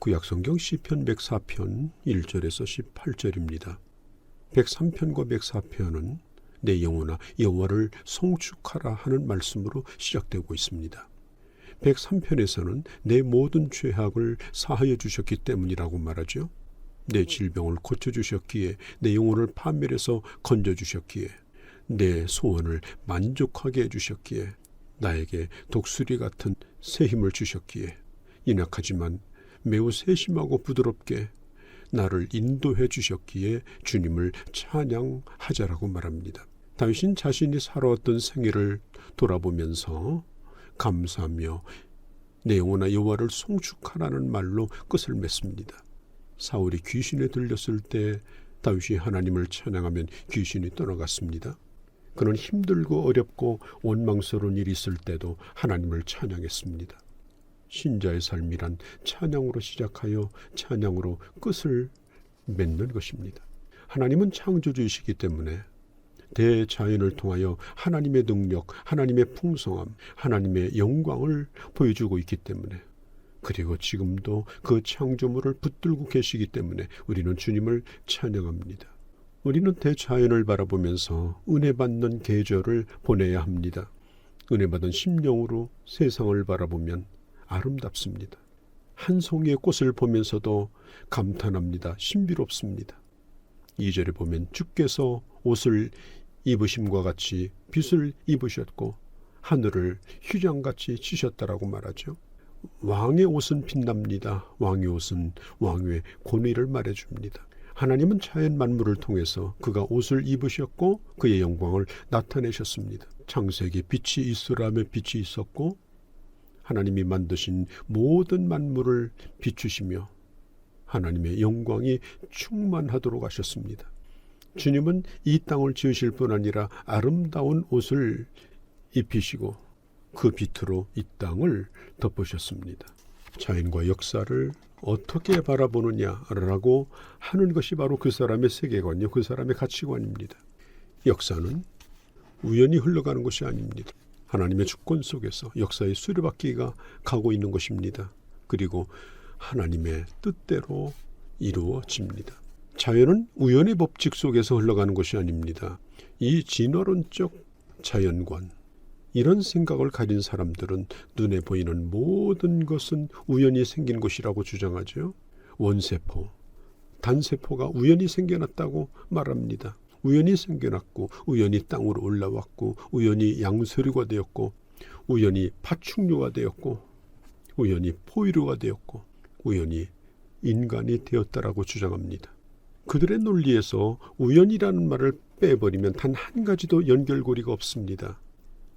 구약성경 시편 104편 1절에서 18절입니다. 103편과 104편은 내 영혼아 여호와를 송축하라 하는 말씀으로 시작되고 있습니다. 103편에서는 내 모든 죄악을 사하여 주셨기 때문이라고 말하죠. 내 질병을 고쳐주셨기에, 내 영혼을 파멸해서 건져주셨기에, 내 소원을 만족하게 해주셨기에, 나에게 독수리 같은 새 힘을 주셨기에, 인악하지만 매우 세심하고 부드럽게 나를 인도해 주셨기에 주님을 찬양하자라고 말합니다. 다윗은 자신이 살아왔던 생애를 돌아보면서 감사하며 내 영혼아 여호와를 송축하라는 말로 끝을 맺습니다. 사울이 귀신에 들렸을 때 다윗이 하나님을 찬양하면 귀신이 떠나갔습니다. 그는 힘들고 어렵고 원망스러운 일이 있을 때도 하나님을 찬양했습니다. 신자의 삶이란 찬양으로 시작하여 찬양으로 끝을 맺는 것입니다. 하나님은 창조주이시기 때문에 대자연을 통하여 하나님의 능력, 하나님의 풍성함, 하나님의 영광을 보여주고 있기 때문에, 그리고 지금도 그 창조물을 붙들고 계시기 때문에 우리는 주님을 찬양합니다. 우리는 대자연을 바라보면서 은혜 받는 계절을 보내야 합니다. 은혜 받은 심령으로 세상을 바라보면 아름답습니다. 한 송이의 꽃을 보면서도 감탄합니다. 신비롭습니다. 2절에 보면 주께서 옷을 입으심과 같이 빛을 입으셨고 하늘을 휴장같이 치셨다라고 말하죠. 왕의 옷은 빛납니다. 왕의 옷은 왕의 권위를 말해줍니다. 하나님은 자연 만물을 통해서 그가 옷을 입으셨고 그의 영광을 나타내셨습니다. 창세기 빛이 있으라며 빛이 있었고 하나님이 만드신 모든 만물을 비추시며 하나님의 영광이 충만하도록 하셨습니다. 주님은 이 땅을 지으실 뿐 아니라 아름다운 옷을 입히시고 그 빛으로 이 땅을 덮으셨습니다. 자연과 역사를 어떻게 바라보느냐라고 하는 것이 바로 그 사람의 세계관이요, 그 사람의 가치관입니다. 역사는 우연히 흘러가는 것이 아닙니다. 하나님의 주권 속에서 역사의 수레바퀴가 가고 있는 것입니다. 그리고 하나님의 뜻대로 이루어집니다. 자연은 우연의 법칙 속에서 흘러가는 것이 아닙니다. 이 진화론적 자연관, 이런 생각을 가진 사람들은 눈에 보이는 모든 것은 우연히 생긴 것이라고 주장하죠. 원세포, 단세포가 우연히 생겨났다고 말합니다. 우연히 생겨났고 우연히 땅으로 올라왔고 우연히 양서류가 되었고 우연히 파충류가 되었고 우연히 포유류가 되었고 우연히 인간이 되었다라고 주장합니다. 그들의 논리에서 우연이라는 말을 빼버리면 단 한 가지도 연결고리가 없습니다.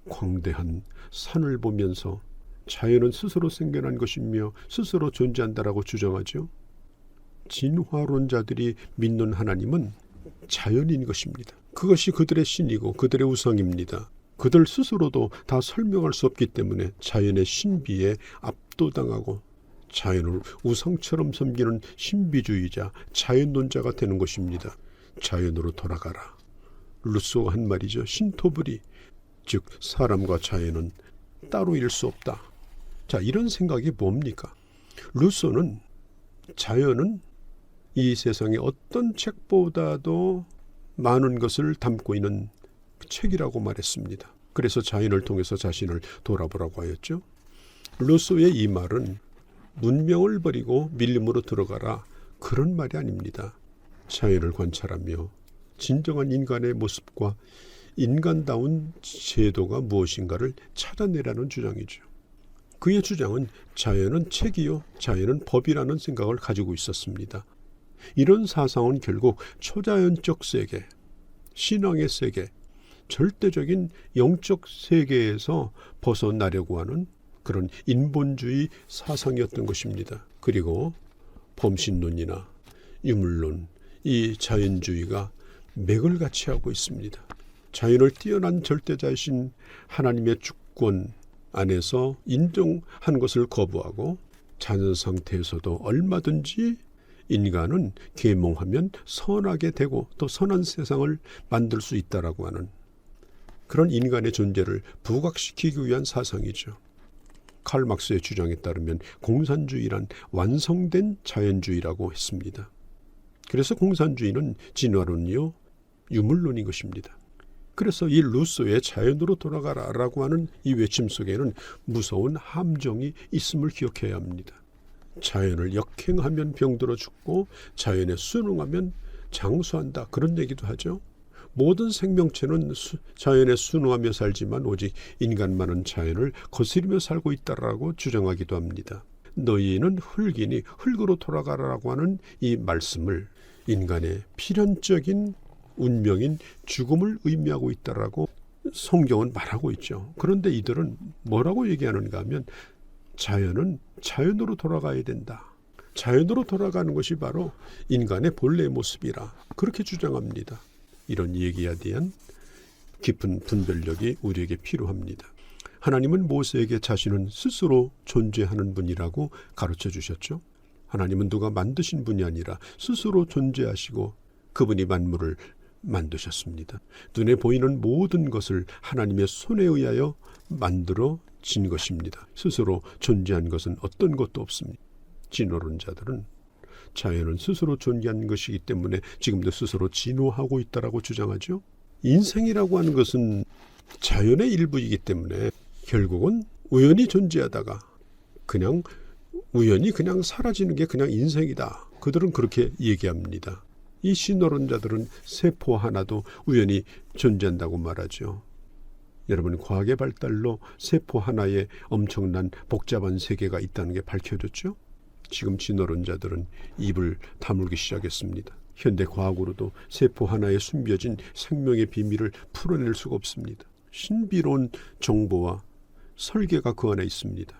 광대한 산을 보면서 자연은 스스로 생겨난 것이며 스스로 존재한다라고 주장하죠. 진화론자들이 믿는 하나님은 자연인 것입니다. 그것이 그들의 신이고 그들의 우상입니다. 그들 스스로도 다 설명할 수 없기 때문에 자연의 신비에 압도당하고 자연을 우상처럼 섬기는 신비주의자, 자연론자가 되는 것입니다. 자연으로 돌아가라. 루소가 한 말이죠. 신토불이, 즉 사람과 자연은 따로일 수 없다. 자, 이런 생각이 뭡니까? 루소는 자연은 이 세상의 어떤 책보다도 많은 것을 담고 있는 책이라고 말했습니다. 그래서 자연을 통해서 자신을 돌아보라고 하였죠. 루소의 이 말은 문명을 버리고 밀림으로 들어가라, 그런 말이 아닙니다. 자연을 관찰하며 진정한 인간의 모습과 인간다운 제도가 무엇인가를 찾아내라는 주장이죠. 그의 주장은 자연은 책이요, 자연은 법이라는 생각을 가지고 있었습니다. 이런 사상은 결국 초자연적 세계, 신앙의 세계, 절대적인 영적 세계에서 벗어나려고 하는 그런 인본주의 사상이었던 것입니다. 그리고 범신론이나 유물론, 이 자연주의가 맥을 같이 하고 있습니다. 자연을 뛰어난 절대자이신 하나님의 주권 안에서 인정한 것을 거부하고 자연 상태에서도 얼마든지 인간은 계몽하면 선하게 되고 또 선한 세상을 만들 수 있다라고 하는 그런 인간의 존재를 부각시키기 위한 사상이죠. 칼 막스의 주장에 따르면 공산주의란 완성된 자연주의라고 했습니다. 그래서 공산주의는 진화론이요 유물론인 것입니다. 그래서 이 루소의 자연으로 돌아가라라고 하는 이 외침 속에는 무서운 함정이 있음을 기억해야 합니다. 자연을 역행하면 병들어 죽고 자연에 순응하면 장수한다, 그런 얘기도 하죠. 모든 생명체는 자연에 순응하며 살지만 오직 인간만은 자연을 거스리며 살고 있다라고 주장하기도 합니다. 너희는 흙이니 흙으로 돌아가라고 하는 이 말씀을 인간의 필연적인 운명인 죽음을 의미하고 있다라고 성경은 말하고 있죠. 그런데 이들은 뭐라고 얘기하는가 하면 자연은 자연으로 돌아가야 된다. 자연으로 돌아가는 것이 바로 인간의 본래의 모습이라 그렇게 주장합니다. 이런 얘기에 대한 깊은 분별력이 우리에게 필요합니다. 하나님은 모세에게 자신은 스스로 존재하는 분이라고 가르쳐 주셨죠. 하나님은 누가 만드신 분이 아니라 스스로 존재하시고 그분이 만물을 만드셨습니다. 눈에 보이는 모든 것을 하나님의 손에 의하여 만들어진 것입니다. 스스로 존재한 것은 어떤 것도 없습니다. 진화론자들은 자연은 스스로 존재한 것이기 때문에 지금도 스스로 진화하고 있다라고 주장하죠. 인생이라고 하는 것은 자연의 일부이기 때문에 결국은 우연히 존재하다가 그냥 우연히 그냥 사라지는 게 그냥 인생이다. 그들은 그렇게 얘기합니다. 이 진화론자들은 세포 하나도 우연히 존재한다고 말하죠. 여러분, 과학의 발달로 세포 하나에 엄청난 복잡한 세계가 있다는 게 밝혀졌죠. 지금 진화론자들은 입을 다물기 시작했습니다. 현대 과학으로도 세포 하나에 숨겨진 생명의 비밀을 풀어낼 수가 없습니다. 신비로운 정보와 설계가 그 안에 있습니다.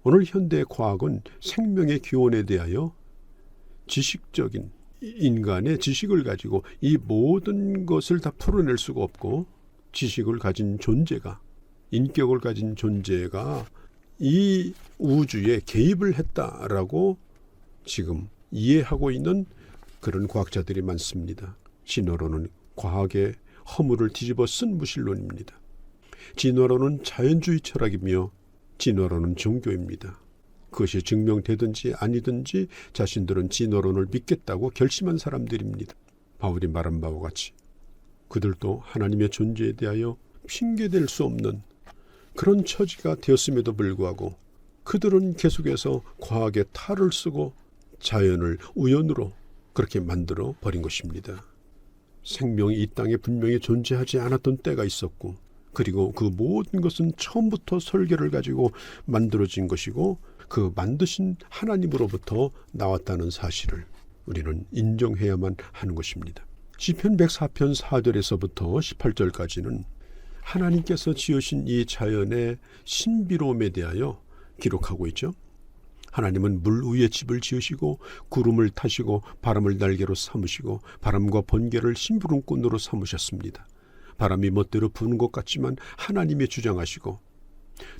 오늘 현대 과학은 생명의 기원에 대하여 지식적인 인간의 지식을 가지고 이 모든 것을 다 풀어낼 수가 없고, 지식을 가진 존재가, 인격을 가진 존재가 이 우주에 개입을 했다라고 지금 이해하고 있는 그런 과학자들이 많습니다. 진화론은 과학의 허물을 뒤집어 쓴 무신론입니다. 진화론은 자연주의 철학이며 진화론은 종교입니다. 그것이 증명되든지 아니든지 자신들은 진화론을 믿겠다고 결심한 사람들입니다. 바울이 말한 바와 같이 그들도 하나님의 존재에 대하여 핑계댈 수 없는 그런 처지가 되었음에도 불구하고 그들은 계속해서 과학의 탈을 쓰고 자연을 우연으로 그렇게 만들어 버린 것입니다. 생명이 이 땅에 분명히 존재하지 않았던 때가 있었고, 그리고 그 모든 것은 처음부터 설계를 가지고 만들어진 것이고 그 만드신 하나님으로부터 나왔다는 사실을 우리는 인정해야만 하는 것입니다. 시편 104편 4절에서부터 18절까지는 하나님께서 지으신 이 자연의 신비로움에 대하여 기록하고 있죠. 하나님은 물 위에 집을 지으시고 구름을 타시고 바람을 날개로 삼으시고 바람과 번개를 심부름꾼으로 삼으셨습니다. 바람이 멋대로 부는 것 같지만 하나님이 주장하시고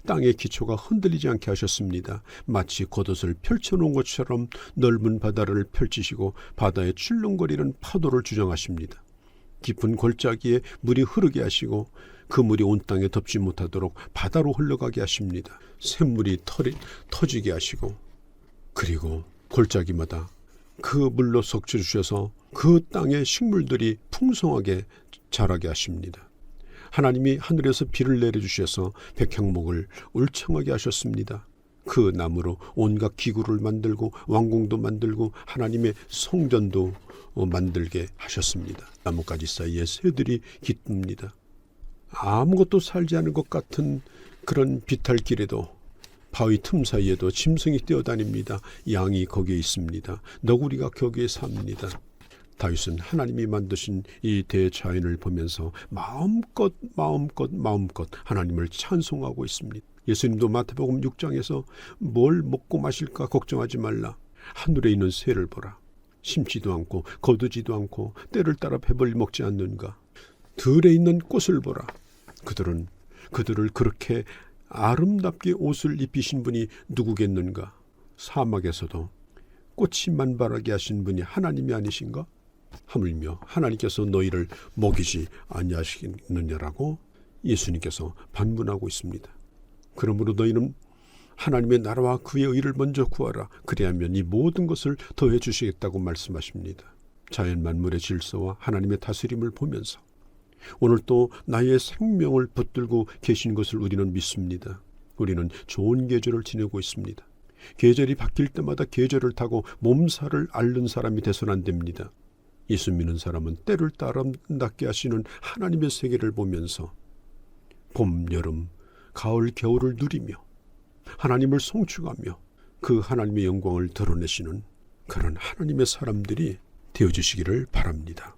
땅의 기초가 흔들리지 않게 하셨습니다. 마치 겉옷을 펼쳐놓은 것처럼 넓은 바다를 펼치시고 바다에 출렁거리는 파도를 주장하십니다. 깊은 골짜기에 물이 흐르게 하시고 그 물이 온 땅에 덮지 못하도록 바다로 흘러가게 하십니다. 샘물이 터지게 하시고, 그리고 골짜기마다 그 물로 적셔주셔서 그 땅의 식물들이 풍성하게 자라게 하십니다. 하나님이 하늘에서 비를 내려주셔서 백향목을 울창하게 하셨습니다. 그 나무로 온갖 기구를 만들고 왕궁도 만들고 하나님의 성전도 만들게 하셨습니다. 나뭇가지 사이에 새들이 깃듭니다. 아무것도 살지 않은 것 같은 그런 비탈길에도 바위 틈 사이에도 짐승이 뛰어다닙니다. 양이 거기에 있습니다. 너구리가 거기에 삽니다. 다윗은 하나님이 만드신 이 대자연을 보면서 마음껏 하나님을 찬송하고 있습니다. 예수님도 마태복음 6장에서 뭘 먹고 마실까 걱정하지 말라. 하늘에 있는 새를 보라. 심지도 않고 거두지도 않고 때를 따라 배불리 먹지 않는가. 들에 있는 꽃을 보라. 그들을 그렇게 아름답게 옷을 입히신 분이 누구겠는가. 사막에서도 꽃이 만발하게 하신 분이 하나님이 아니신가. 하물며 하나님께서 너희를 먹이지 아니하시겠느냐라고 예수님께서 반문하고 있습니다. 그러므로 너희는 하나님의 나라와 그의 의를 먼저 구하라. 그리하면 이 모든 것을 더해 주시겠다고 말씀하십니다. 자연 만물의 질서와 하나님의 다스림을 보면서 오늘 또 나의 생명을 붙들고 계신 것을 우리는 믿습니다. 우리는 좋은 계절을 지내고 있습니다. 계절이 바뀔 때마다 계절을 타고 몸살을 앓는 사람이 돼서는 안 됩니다. 예수 믿는 사람은 때를 따름답게 하시는 하나님의 세계를 보면서 봄, 여름, 가을, 겨울을 누리며 하나님을 송축하며 그 하나님의 영광을 드러내시는 그런 하나님의 사람들이 되어주시기를 바랍니다.